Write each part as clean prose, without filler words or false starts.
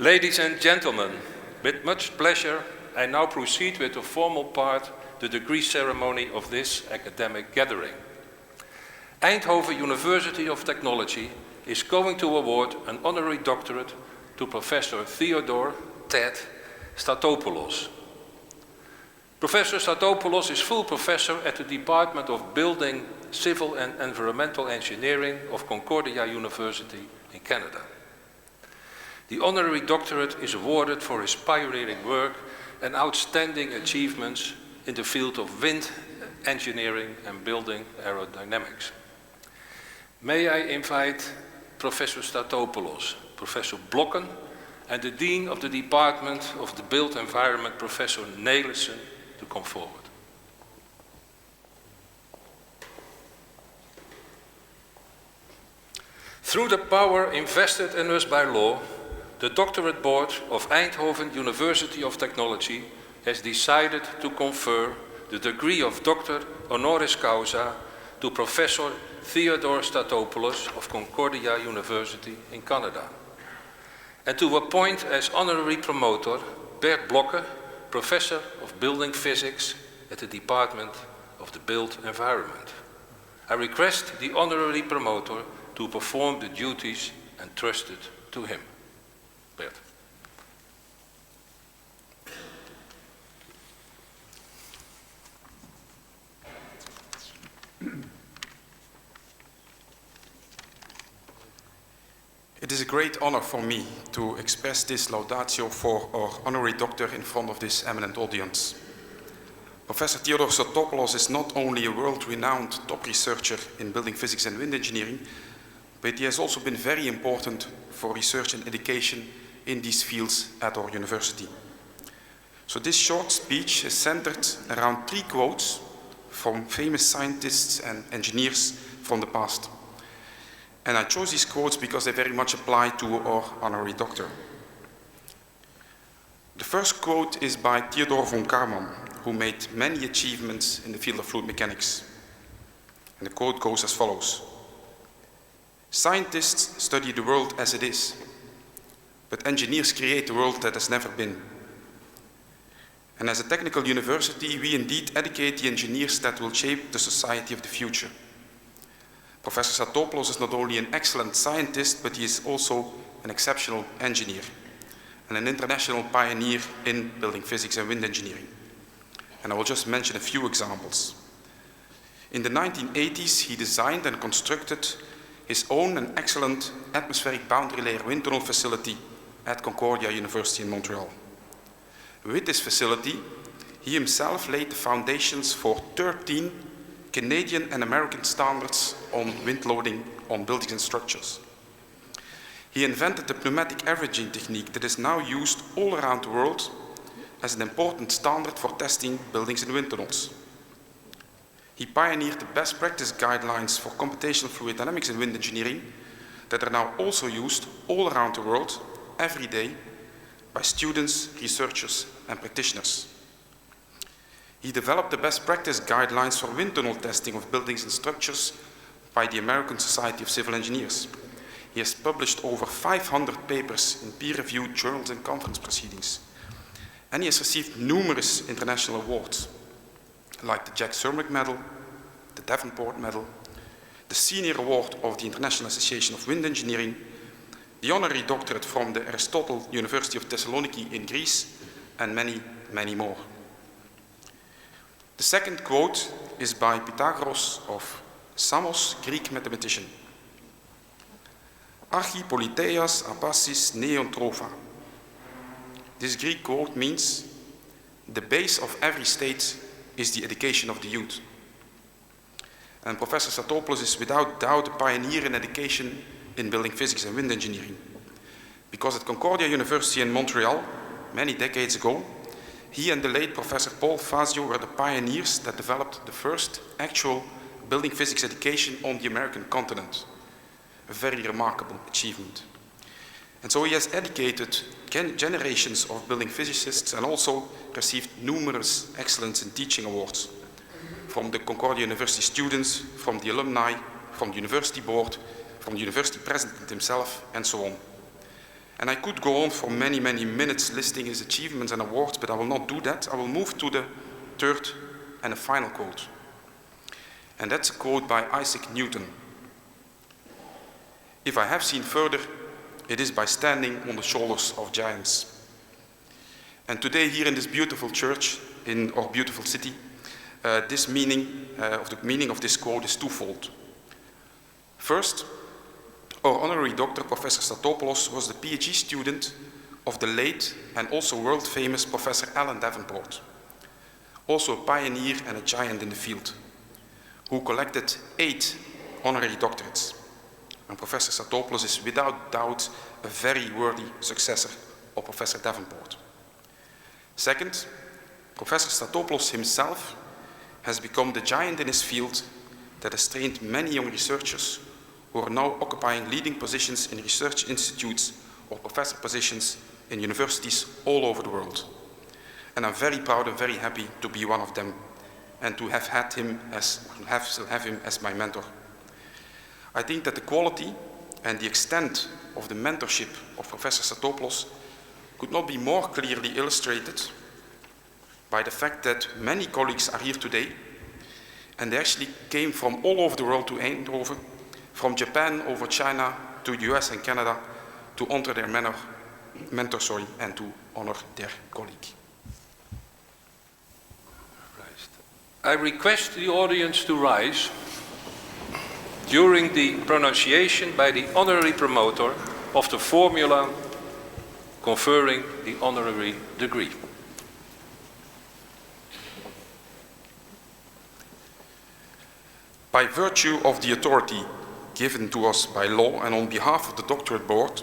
Ladies and gentlemen, with much pleasure, I now proceed with the formal part, the degree ceremony of this academic gathering. Eindhoven University of Technology is going to award an honorary doctorate to Professor Theodore, Ted, Stathopoulos. Professor Stathopoulos is full professor at the Department of Building, Civil and Environmental Engineering of Concordia University in Canada. The honorary doctorate is awarded for his pioneering work and outstanding achievements in the field of wind engineering and building aerodynamics. May I invite Professor Stathopoulos, Professor Blokken, and the Dean of the Department of the Built Environment, Professor Nelissen, to come forward. Through the power invested in us by law, the Doctorate Board of Eindhoven University of Technology has decided to confer the degree of Doctor Honoris Causa to Professor Theodore Stathopoulos of Concordia University in Canada, and to appoint as honorary promoter Bert Blokke, Professor of Building Physics at the Department of the Built Environment. I request the honorary promoter to perform the duties entrusted to him. Bert. It is a great honor for me to express this laudatio for our honorary doctor in front of this eminent audience. Professor Theodore Stathopoulos is not only a world-renowned top researcher in building physics and wind engineering, but he has also been very important for research and education in these fields at our university. So this short speech is centered around 3 quotes from famous scientists and engineers from the past. And I chose these quotes because they very much apply to our honorary doctor. The first quote is by Theodore von Karman, who made many achievements in the field of fluid mechanics. And the quote goes as follows: "Scientists study the world as it is, but engineers create the world that has never been. And as a technical university, we indeed educate the engineers that will shape the society of the future." Professor Stathopoulos is not only an excellent scientist, but he is also an exceptional engineer and an international pioneer in building physics and wind engineering. And I will just mention a few examples. In the 1980s, he designed and constructed his own and excellent atmospheric boundary layer wind tunnel facility at Concordia University in Montreal. With this facility, he himself laid the foundations for 13 Canadian and American standards on wind loading on buildings and structures. He invented the pneumatic averaging technique that is now used all around the world as an important standard for testing buildings and wind tunnels. He pioneered the best practice guidelines for computational fluid dynamics in wind engineering that are now also used all around the world every day by students, researchers, and practitioners. He developed the best practice guidelines for wind tunnel testing of buildings and structures by the American Society of Civil Engineers. He has published over 500 papers in peer-reviewed journals and conference proceedings. And he has received numerous international awards, like the Jack Surmack Medal, the Davenport Medal, the Senior Award of the International Association of Wind Engineering, the Honorary Doctorate from the Aristotle University of Thessaloniki in Greece, and many, many more. The second quote is by Pythagoras of Samos, Greek mathematician. "Archi politeias abasis neontropha." This Greek quote means, "The base of every state is the education of the youth." And Professor Stathopoulos is without doubt a pioneer in education in building physics and wind engineering. Because at Concordia University in Montreal, many decades ago, he and the late Professor Paul Fazio were the pioneers that developed the first actual building physics education on the American continent. A very remarkable achievement. And so he has educated generations of building physicists and also received numerous excellence in teaching awards from the Concordia University students, from the alumni, from the university board, from the university president himself, and so on. And I could go on for many, many minutes listing his achievements and awards, but I will not do that. I will move to the third and a final quote. And that's a quote by Isaac Newton. If I have seen further, it is by standing on the shoulders of giants. And today here in this beautiful church, in our beautiful city, the meaning of this quote is twofold. First, our honorary doctor, Professor Stathopoulos, was the PhD student of the late and also world-famous Professor Alan Davenport, also a pioneer and a giant in the field, who collected 8 honorary doctorates. And Professor Stathopoulos is without doubt a very worthy successor of Professor Davenport. Second, Professor Stathopoulos himself has become the giant in his field that has trained many young researchers who are now occupying leading positions in research institutes or professor positions in universities all over the world. And I'm very proud and very happy to be one of them and to have still have him as my mentor. I think that the quality and the extent of the mentorship of Professor Stathopoulos could not be more clearly illustrated by the fact that many colleagues are here today, and they actually came from all over the world to Eindhoven, from Japan over China to the US and Canada, to honor their mentor, and to honor their colleague. I request the audience to rise during the pronunciation by the honorary promoter of the formula conferring the honorary degree. By virtue of the authority given to us by law and on behalf of the Doctorate Board,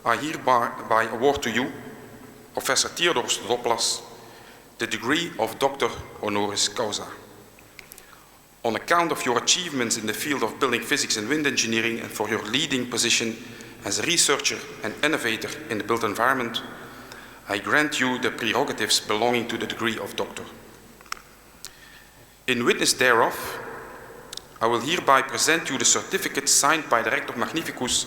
I hereby award to you, Professor Theodore Stathopoulos, the degree of Doctor Honoris Causa. On account of your achievements in the field of building physics and wind engineering and for your leading position as a researcher and innovator in the built environment, I grant you the prerogatives belonging to the degree of Doctor. In witness thereof, I will hereby present you the certificate signed by the Rector Magnificus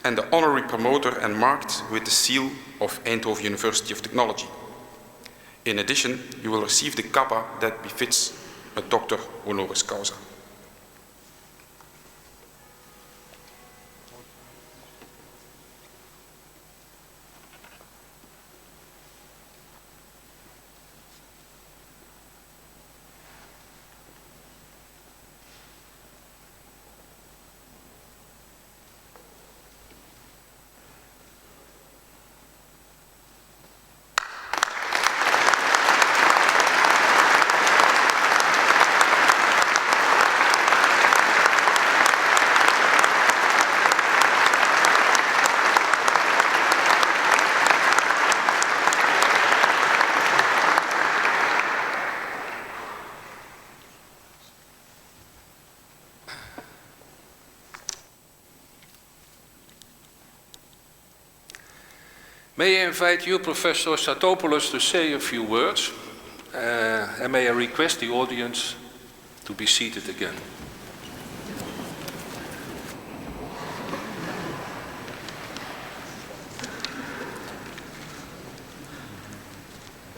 and the honorary promoter and marked with the seal of Eindhoven University of Technology. In addition, you will receive the kappa that befits a Doctor Honoris Causa. May I invite you, Professor Stathopoulos, to say a few words, and may I request the audience to be seated again.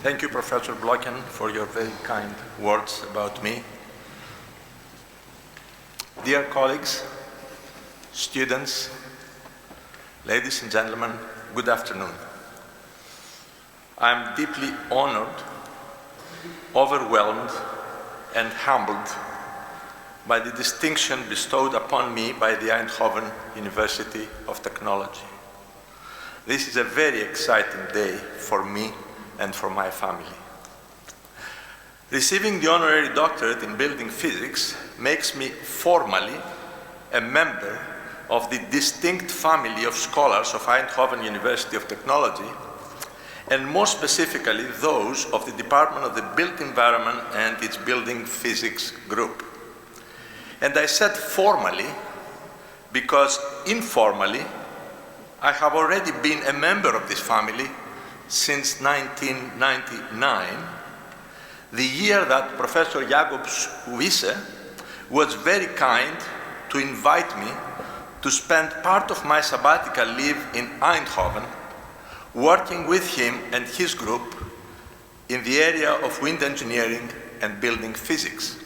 Thank you, Professor Blocken, for your very kind words about me. Dear colleagues, students, ladies and gentlemen, good afternoon. I'm deeply honored, overwhelmed, and humbled by the distinction bestowed upon me by the Eindhoven University of Technology. This is a very exciting day for me and for my family. Receiving the honorary doctorate in building physics makes me formally a member of the distinct family of scholars of Eindhoven University of Technology, and more specifically those of the Department of the Built Environment and its Building Physics group. And I said formally because informally I have already been a member of this family since 1999, the year that Professor Jacobs Wisse was very kind to invite me to spend part of my sabbatical leave in Eindhoven, working with him and his group in the area of wind engineering and building physics.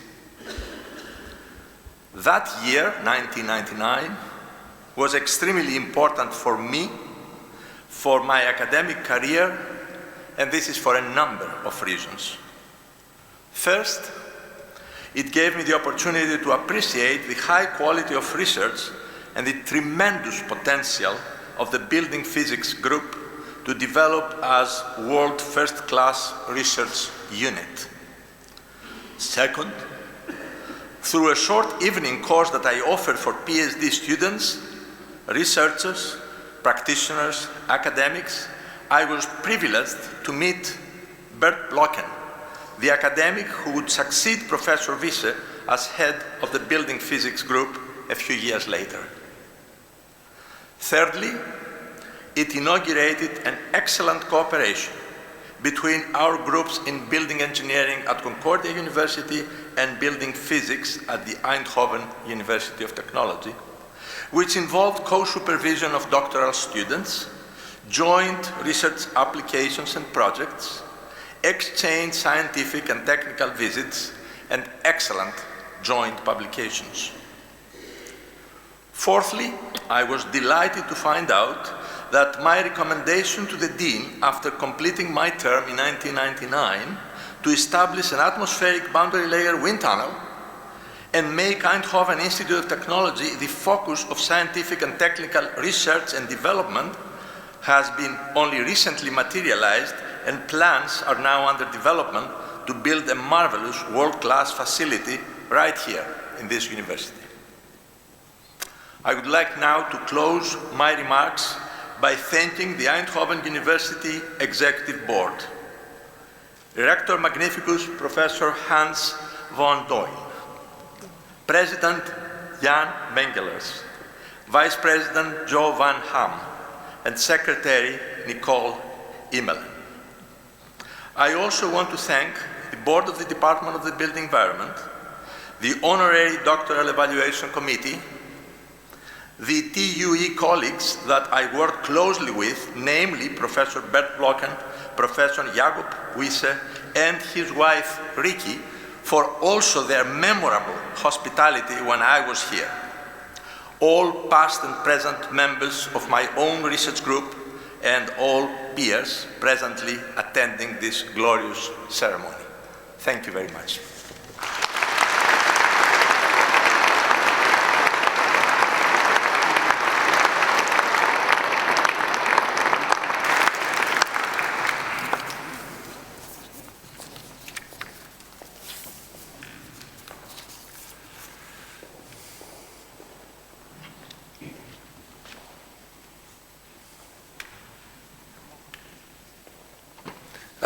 That year, 1999, was extremely important for me, for my academic career, and this is for a number of reasons. First, it gave me the opportunity to appreciate the high quality of research and the tremendous potential of the building physics group to develop as world first-class research unit. Second, through a short evening course that I offered for PhD students, researchers, practitioners, academics, I was privileged to meet Bert Blocken, the academic who would succeed Professor Wiese as head of the building physics group a few years later. Thirdly, it inaugurated an excellent cooperation between our groups in building engineering at Concordia University and building physics at the Eindhoven University of Technology, which involved co-supervision of doctoral students, joint research applications and projects, exchange scientific and technical visits, and excellent joint publications. Fourthly, I was delighted to find out that my recommendation to the Dean after completing my term in 1999 to establish an atmospheric boundary layer wind tunnel and make Eindhoven Institute of Technology the focus of scientific and technical research and development has been only recently materialized, and plans are now under development to build a marvelous world-class facility right here in this university. I would like now to close my remarks by thanking the Eindhoven University Executive Board, Rector Magnificus Professor Hans von Doyle, President Jan Mengelers, Vice President Joe van Ham, and Secretary Nicole Immelen. I also want to thank the Board of the Department of the Built Environment, the Honorary Doctoral Evaluation Committee, the TUE colleagues that I work closely with, namely Professor Bert Blocken, Professor Jakob Wiese, and his wife Ricky, for also their memorable hospitality when I was here. All past and present members of my own research group and all peers presently attending this glorious ceremony. Thank you very much.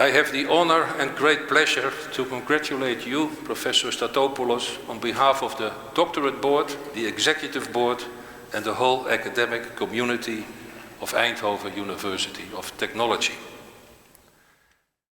I have the honor and great pleasure to congratulate you, Professor Stathopoulos, on behalf of the Doctorate Board, the Executive Board, and the whole academic community of Eindhoven University of Technology.